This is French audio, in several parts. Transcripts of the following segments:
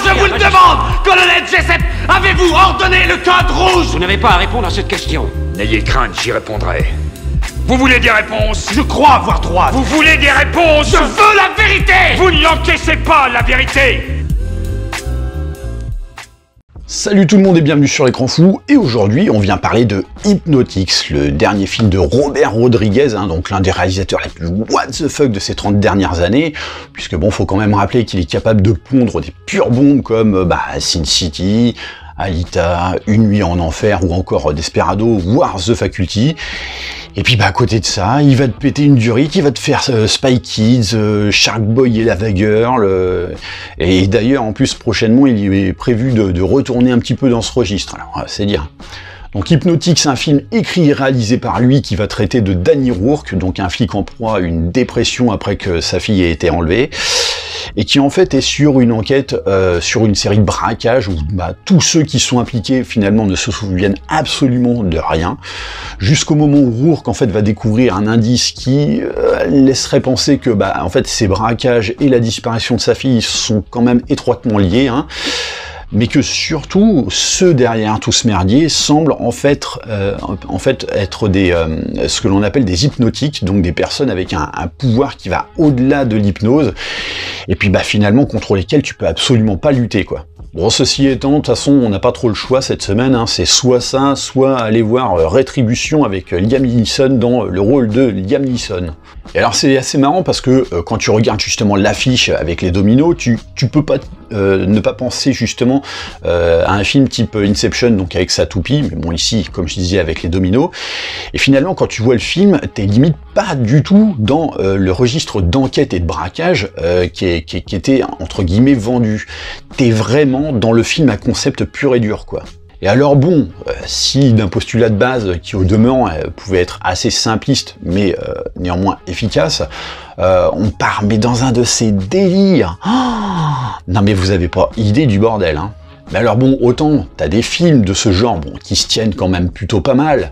Je vous le demande, colonel Jessup, avez-vous ordonné le code rouge? Vous n'avez pas à répondre à cette question. N'ayez crainte, j'y répondrai. Vous voulez des réponses? Je crois avoir droit. Vous voulez des réponses? Je veux la vérité! Vous ne l'encaissez pas, la vérité! Salut tout le monde et bienvenue sur l'écran fou, et aujourd'hui on vient parler de Hypnotix, le dernier film de Robert Rodriguez, donc l'un des réalisateurs les plus what the fuck de ces 30 dernières années, puisque bon, faut quand même rappeler qu'il est capable de pondre des pures bombes comme Sin City, Alita, Une nuit en enfer ou encore Desperado, voire The Faculty. Et puis à côté de ça, il va te péter une durite, il va te faire Spy Kids, Shark Boy et Lava Girl, et d'ailleurs en plus prochainement il est prévu de retourner un petit peu dans ce registre, alors c'est dire. Donc Hypnotix, c'est un film écrit et réalisé par lui qui va traiter de Danny Rourke, donc un flic en proie à une dépression après que sa fille ait été enlevée, et qui en fait est sur une enquête sur une série de braquages où tous ceux qui sont impliqués finalement ne se souviennent absolument de rien, jusqu'au moment où Rourke en fait va découvrir un indice qui laisserait penser que en fait ces braquages et la disparition de sa fille sont quand même étroitement liés, mais que surtout, ceux derrière tout ce merdier semblent en fait être des ce que l'on appelle des hypnotiques, donc des personnes avec un pouvoir qui va au-delà de l'hypnose, et puis finalement contre lesquels tu peux absolument pas lutter, quoi. Bon, ceci étant, de toute façon, on n'a pas trop le choix cette semaine, c'est soit ça, soit aller voir Rétribution avec Liam Neeson dans le rôle de Liam Neeson. Et alors c'est assez marrant parce que quand tu regardes justement l'affiche avec les dominos, tu peux pas ne pas penser justement à un film type Inception, donc avec sa toupie, mais bon ici, comme je disais, avec les dominos. Et finalement, quand tu vois le film, t'es limite pas du tout dans le registre d'enquête et de braquage qui était entre guillemets vendu. T'es vraiment dans le film à concept pur et dur, quoi. Et alors bon, si d'un postulat de base qui au demeurant pouvait être assez simpliste, mais néanmoins efficace, on part mais dans un de ces délires. Non mais vous avez pas idée du bordel, Mais alors bon, autant t'as des films de ce genre qui se tiennent quand même plutôt pas mal,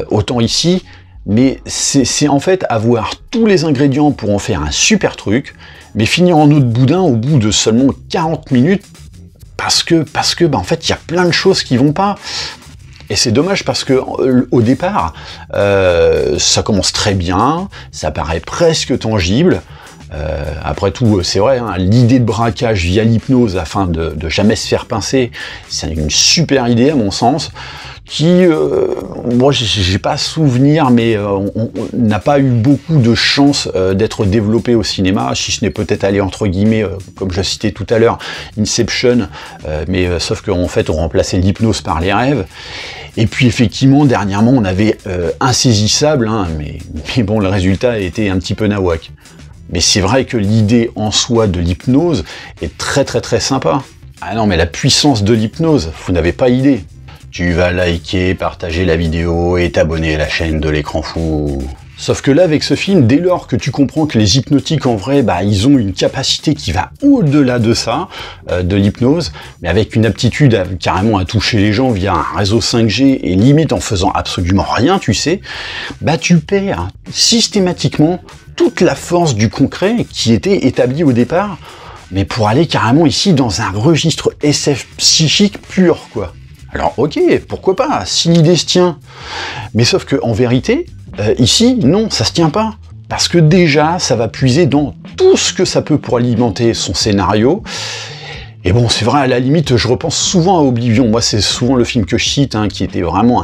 autant ici, mais c'est en fait avoir tous les ingrédients pour en faire un super truc, mais finir en eau de boudin au bout de seulement 40 minutes, parce que en fait, il y a plein de choses qui vont pas. Et c'est dommage parce que au départ, ça commence très bien, ça paraît presque tangible. Après tout, c'est vrai, l'idée de braquage via l'hypnose afin de jamais se faire pincer, c'est une super idée à mon sens, qui, moi j'ai pas souvenir, mais on n'a pas eu beaucoup de chance d'être développé au cinéma, si ce n'est peut-être aller entre guillemets, comme je citais tout à l'heure, Inception, mais sauf qu'en fait on remplaçait l'hypnose par les rêves. Et puis effectivement, dernièrement on avait Insaisissable, mais bon, le résultat a été un petit peu nawak. Mais c'est vrai que l'idée en soi de l'hypnose est très très très sympa. Ah non, mais la puissance de l'hypnose, vous n'avez pas idée. Tu vas liker, partager la vidéo et t'abonner à la chaîne de l'écran fou. Sauf que là, avec ce film, dès lors que tu comprends que les hypnotiques, en vrai, ils ont une capacité qui va au-delà de ça, de l'hypnose, mais avec une aptitude carrément à toucher les gens via un réseau 5G et limite en faisant absolument rien, tu sais, tu perds systématiquement toute la force du concret qui était établi au départ, mais pour aller carrément ici dans un registre SF psychique pur, quoi. Alors ok, pourquoi pas, si l'idée se tient. Mais sauf que en vérité, ici, non, ça se tient pas. Parce que déjà, ça va puiser dans tout ce que ça peut pour alimenter son scénario. Et bon, c'est vrai, à la limite, je repense souvent à Oblivion. Moi, c'est souvent le film que je cite, qui était vraiment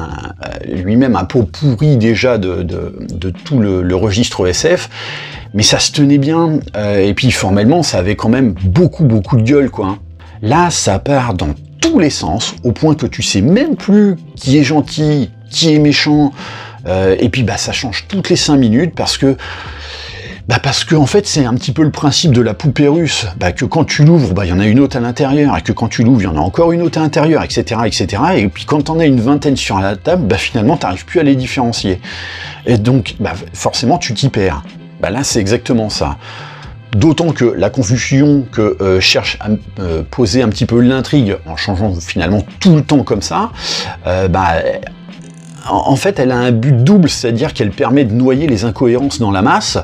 lui-même un pot pourri déjà de tout le registre SF. Mais ça se tenait bien. Et puis formellement, ça avait quand même beaucoup de gueule, quoi. Là, ça part dans tous les sens, au point que tu sais même plus qui est gentil, qui est méchant, et puis ça change toutes les 5 minutes parce que en fait c'est un petit peu le principe de la poupée russe, que quand tu l'ouvres, il y en a une autre à l'intérieur, et que quand tu l'ouvres, il y en a encore une autre à l'intérieur, etc., et puis quand t'en as une vingtaine sur la table, finalement t'arrives plus à les différencier. Et donc, forcément tu t'y perds. Là c'est exactement ça. D'autant que la confusion que cherche à poser un petit peu l'intrigue, en changeant finalement tout le temps comme ça, en fait, elle a un but double, c'est-à-dire qu'elle permet de noyer les incohérences dans la masse,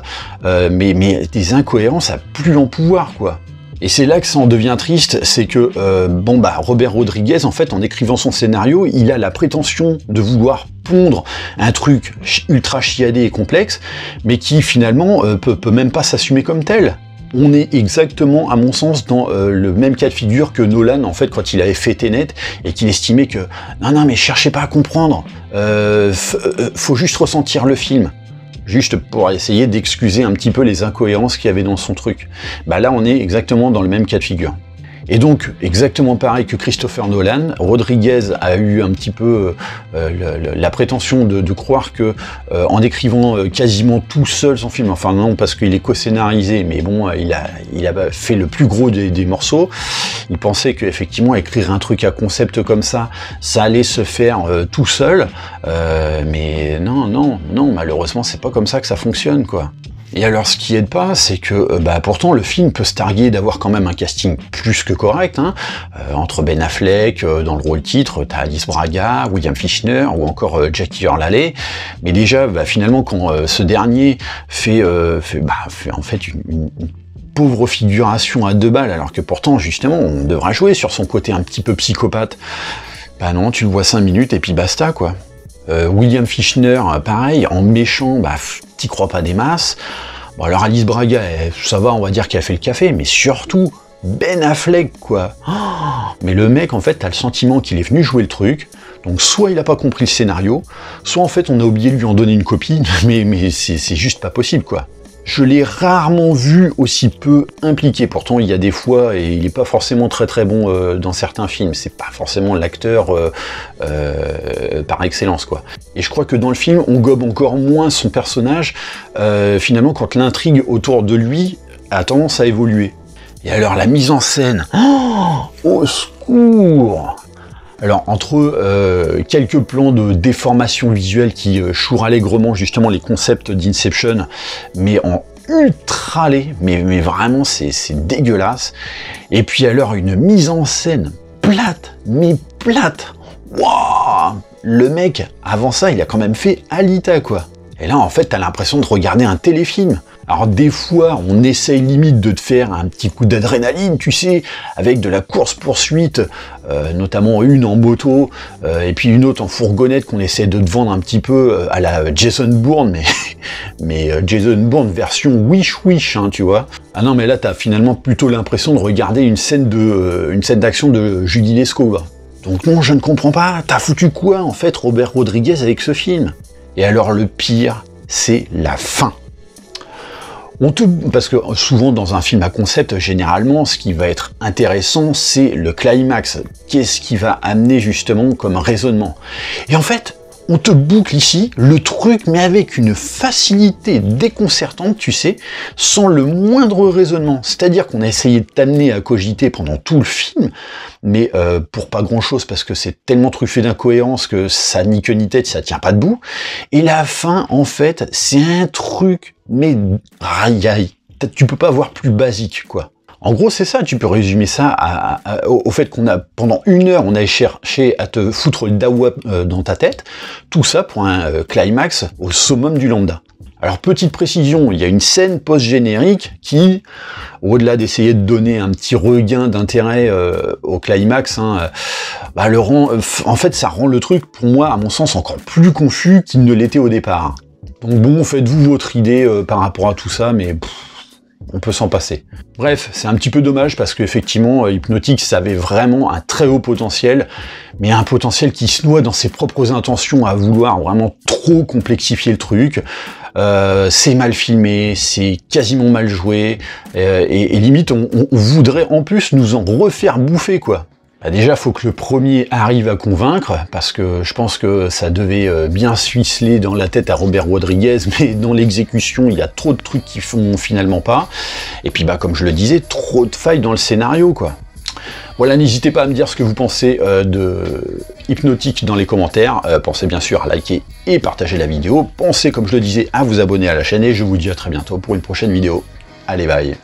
mais des incohérences à plus en pouvoir, quoi. Et c'est là que ça en devient triste, c'est que Robert Rodriguez, en fait, en écrivant son scénario, il a la prétention de vouloir pondre un truc ultra chiadé et complexe, mais qui finalement peut même pas s'assumer comme tel. On est exactement, à mon sens, dans le même cas de figure que Nolan, en fait, quand il avait fait Tenet, et qu'il estimait que non, mais cherchez pas à comprendre, faut juste ressentir le film. Juste pour essayer d'excuser un petit peu les incohérences qu'il y avait dans son truc. Bah là, on est exactement dans le même cas de figure. Et donc, exactement pareil que Christopher Nolan, Rodriguez a eu un petit peu la prétention de croire que, en écrivant quasiment tout seul son film, enfin non parce qu'il est co-scénarisé, mais bon, il a fait le plus gros des morceaux, il pensait qu'effectivement écrire un truc à concept comme ça allait se faire tout seul, mais non, malheureusement c'est pas comme ça que ça fonctionne, quoi. Et alors, ce qui aide pas, c'est que, pourtant, le film peut se targuer d'avoir quand même un casting plus que correct, hein. Entre Ben Affleck, dans le rôle titre, t'as Alice Braga, William Fichtner, ou encore Jackie Earle Haley. Mais déjà, finalement, quand ce dernier fait en fait une pauvre figuration à 2 balles, alors que pourtant, justement, on devrait jouer sur son côté un petit peu psychopathe. Bah non, tu le vois 5 minutes et puis basta, quoi. William Fichtner, pareil, en méchant, t'y crois pas des masses. Bon, alors Alice Braga, ça va, on va dire qu'elle a fait le café, mais surtout, Ben Affleck, quoi. Oh, mais le mec, en fait, t'as le sentiment qu'il est venu jouer le truc, donc soit il a pas compris le scénario, soit en fait on a oublié de lui en donner une copie, mais c'est juste pas possible, quoi. Je l'ai rarement vu aussi peu impliqué, pourtant il y a des fois, et il est pas forcément très bon dans certains films, c'est pas forcément l'acteur par excellence, quoi. Et je crois que dans le film, on gobe encore moins son personnage, finalement, quand l'intrigue autour de lui a tendance à évoluer. Et alors la mise en scène, au secours! Alors, entre quelques plans de déformation visuelle qui chourent allègrement justement les concepts d'Inception, mais en ultra laid, mais vraiment c'est dégueulasse. Et puis alors une mise en scène plate, mais plate. Waouh! Le mec, avant ça, il a quand même fait Alita, quoi. Et là, en fait, t'as l'impression de regarder un téléfilm. Alors des fois, on essaye limite de te faire un petit coup d'adrénaline, tu sais, avec de la course-poursuite, notamment une en moto, et puis une autre en fourgonnette qu'on essaie de te vendre un petit peu à la Jason Bourne, mais Jason Bourne version Wish, hein, tu vois. Ah non, mais là, t'as finalement plutôt l'impression de regarder une scène d'action de Judy Lescaut, quoi. Donc non, je ne comprends pas, t'as foutu quoi, en fait, Robert Rodriguez avec ce film? Et alors le pire, c'est la fin. Parce que souvent dans un film à concept, généralement, ce qui va être intéressant, c'est le climax. Qu'est-ce qui va amener justement comme raisonnement? Et en fait, on te boucle ici le truc, mais avec une facilité déconcertante, tu sais, sans le moindre raisonnement. C'est-à-dire qu'on a essayé de t'amener à cogiter pendant tout le film, mais pour pas grand-chose, parce que c'est tellement truffé d'incohérences que ça ni queue ni tête, ça tient pas debout. Et la fin, en fait, c'est un truc, mais aïe, tu peux pas avoir plus basique, quoi. En gros, c'est ça, tu peux résumer ça au fait qu'on a, pendant 1 heure, on a cherché à te foutre le dawa dans ta tête, tout ça pour un climax au summum du lambda. Alors, petite précision, il y a une scène post-générique qui, au-delà d'essayer de donner un petit regain d'intérêt au climax, hein, en fait, ça rend le truc, pour moi, à mon sens, encore plus confus qu'il ne l'était au départ. Donc bon, faites-vous votre idée par rapport à tout ça, mais on peut s'en passer. Bref, c'est un petit peu dommage parce qu'effectivement, Hypnotix avait vraiment un très haut potentiel, mais un potentiel qui se noie dans ses propres intentions à vouloir vraiment trop complexifier le truc. C'est mal filmé, c'est quasiment mal joué, et limite, on voudrait en plus nous en refaire bouffer, quoi. Déjà, faut que le premier arrive à convaincre, parce que je pense que ça devait bien se ficeler dans la tête à Robert Rodriguez, mais dans l'exécution, il y a trop de trucs qui font finalement pas. Et puis, comme je le disais, trop de failles dans le scénario, quoi. Voilà, n'hésitez pas à me dire ce que vous pensez de Hypnotix dans les commentaires. Pensez bien sûr à liker et partager la vidéo. Pensez, comme je le disais, à vous abonner à la chaîne, et je vous dis à très bientôt pour une prochaine vidéo. Allez, bye!